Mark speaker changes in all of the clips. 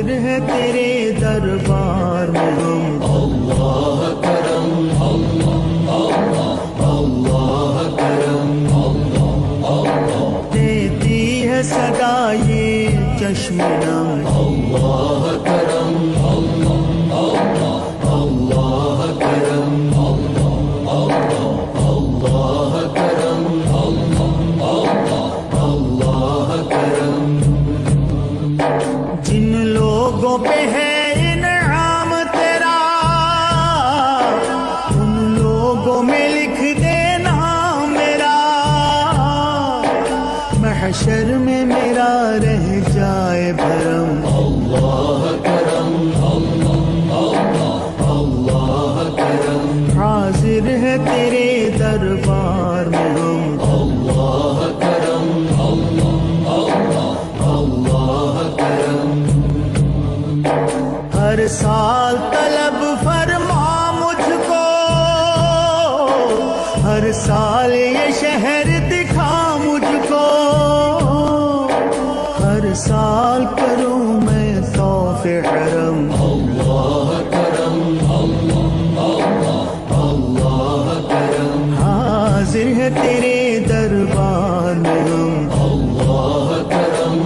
Speaker 1: حاضر ہے تیرے دربار میں ہم اللہ کرم اللہ کرم دیتی ہے صدا یہ چشم نم اللہ کرم اللہ کرم اللہ کرم اللہ کرم جن لوگوں پہ ہے انعام تیرا ان لوگوں میں لکھ دینا میرا محشر میں میرا رہ جائے بھرم اللہ کرم اللہ کرم حاضر ہے تیرے دربار میں ہم اللہ کرم اللہ کرم ہر سال طلب فرما مجھ کو ہر سال یہ شہر دکھا مجھ کو ہر سال کروں میں طواف حرم اللہ کرم اللہ کرم حاضر ہے تیرے دربار میں ہم اللہ کرم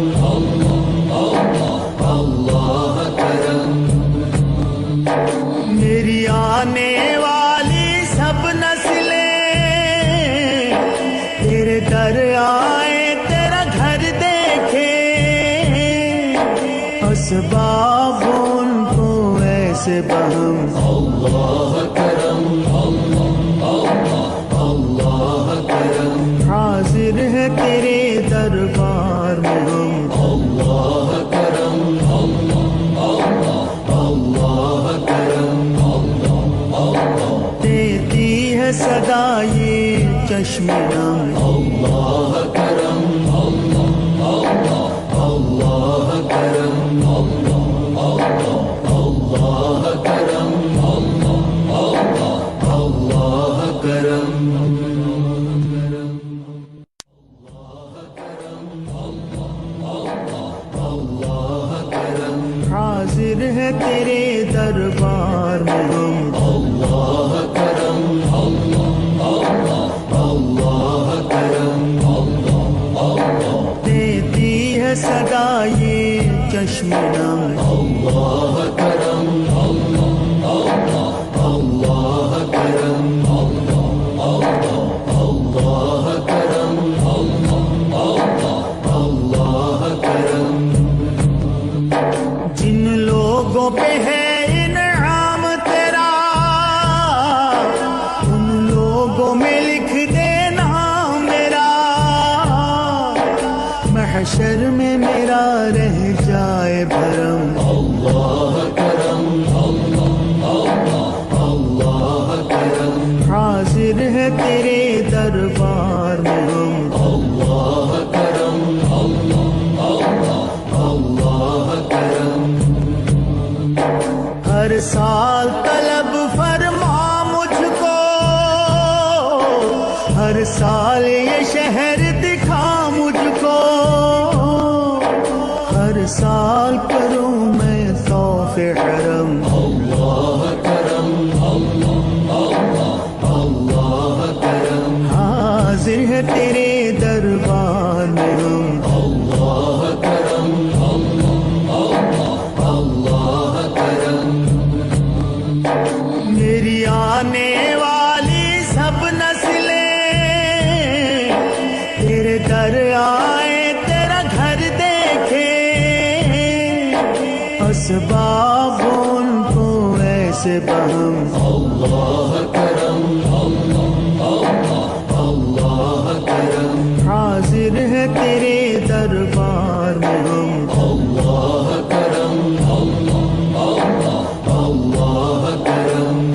Speaker 1: اللہ کرم میری آنے والی سب نسلیں تیرے در آئے تیرا گھر دیکھے اسباب ان کو ایسے بہم اللہ کرم اللہ کرم حاضر ہے تیرے دربار میں ہم اللہ کرم اللہ کرم دیتی ہے صدا یہ چشم نم اللہ کرم اللہ کرم اللہ کرم اللہ کرم حاضر ہے تیرے دربار میں ہم اللہ کرم اللہ کرم دیتی ہے صدا یہ چشم نم اللہ کرم اللہ کرم اللہ کرم اللہ کرم جن لوگوں پہ ہے انعام تیرا ان لوگوں میں لکھ دینا میرا محشر میں میرا رہ جائے بھرم اللہ کرم اللہ کرم حاضر ہے تیرے دربار میں ہم اللہ کرم اللہ کرم ہر سال طلب فرما مجھ کو ہر سال یہ شہر دکھا مجھ کو ہر سال کروں میں طواف حرم اللہ کرم اللہ کرم حاضر ہے تیرے دربار میں ہم اللہ کرم اللہ کرم میری آنے والی سب نسلیں تیرے در آئے تیرا گھر دیکھے اسباب ان کو ایسے بہم اللہ کرم اللہ کرم حاضر ہے تیرے دربار میں ہم اللہ کرم اللہ کرم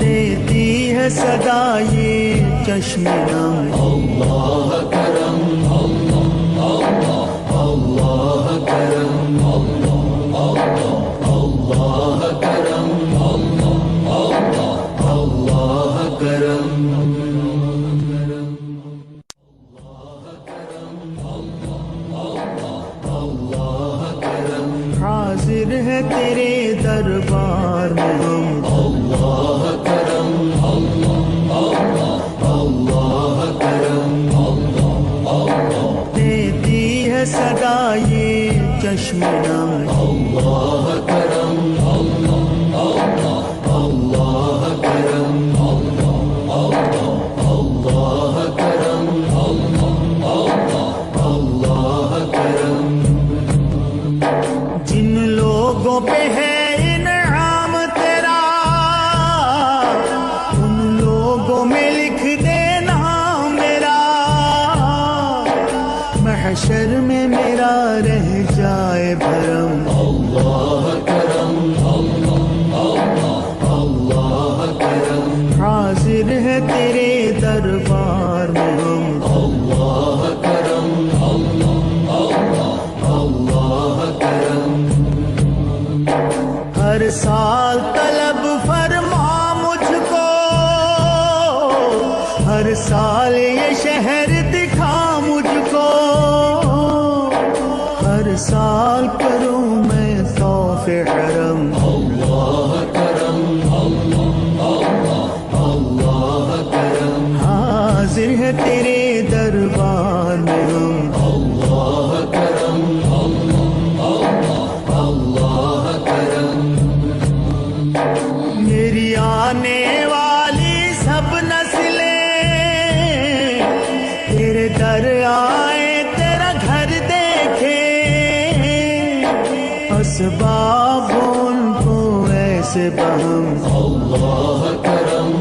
Speaker 1: دیتی ہے صدا یہ چشم نم اللہ کرم اللہ کرم اللہ کرم اللہ کرم اللہ کرم ہے تیرے دربار میں ہم اللہ کرم اللہ کرم دیتی ہے صدا یہ چشم نم اللہ کرم اللہ کرم اللہ کرم اللہ کرم جن لوگوں پہ ہے انعام تیرا ان لوگوں میں لکھ دے نام میرا محشر میں میرا رہ جائے بھرم اللہ کرم اللہ کرم حاضر ہے تیرے دربار میں ہم اللہ کرم اللہ کرم ہر سال طلب فرما مجھ کو ہر سال یہ شہر دکھا مجھ کو ہر سال کروں میں طواف حرم اللہ کرم اللہ کرم حاضر ہے تیرے دربار میں ہم اللہ کرم اللہ کرم میری آنے والی سب نسلیں تیرے در آئے تیرا گھر دیکھے اسباب ان کو ایسے بہم اللہ کرم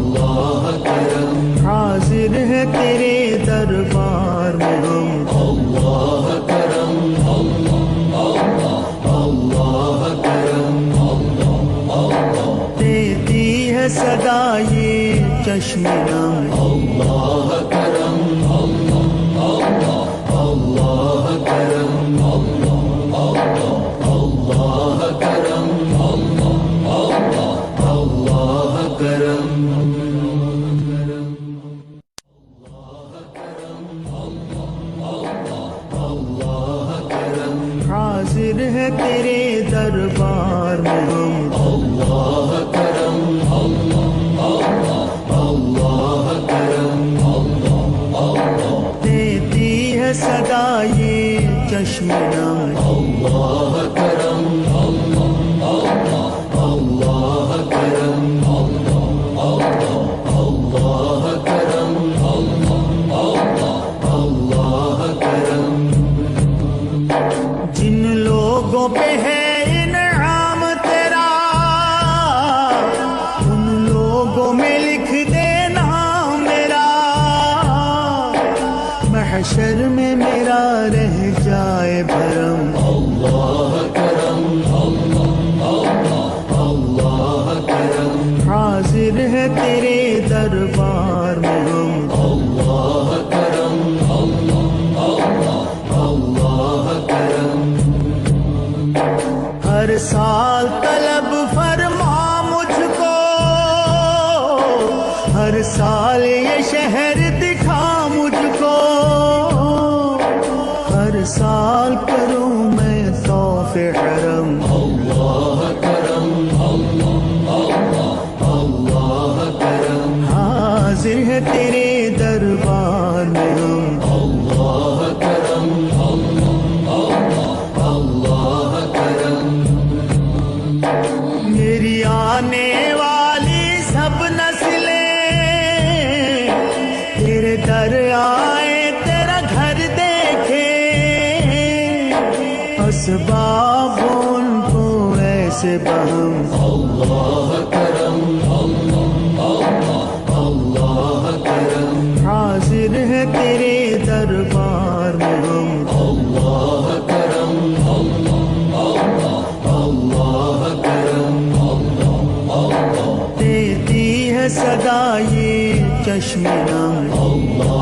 Speaker 1: اللہ کرم حاضر ہے تیرے دربار میں ہم اللہ کرم اللہ کرم دیتی ہے صدا یہ چشم نم اللہ کرم اللہ کرم اللہ کرم اللہ کرم حاضر ہے تیرے دربار میں ہم اللہ کرم اللہ کرم دیتی ہے صدا یہ چشم نم اللہ کرم اللہ کرم اللہ کرم اللہ کرم جن لوگوں پہ ہے انعام تیرا ان لوگوں میں لکھ دے نام میرا محشر میں میرا رہ جائے بھرم اللہ کرم اللہ کرم حاضر ہے تیرے دربار میں ہم اللہ کرم اللہ کرم ہر سال طلب فرما مجھ کو ہر سال یہ شہر دکھا مجھ کو ہر سال کروں میں طواف حرم اللہ کرم اللہ کرم حاضر ہے تیرے دربار میں ہم اللہ کرم اللہ کرم میری آنے والی سب نسلیں تیرے در آئے تیرا گھر دیکھے اسباب ان کو ایسے بہم اللہ کرم اللہ کرم حاضر ہے تیرے دربار میں ہم اللہ کرم اللہ کرم دیتی ہے صدا یہ چشم نم اللہ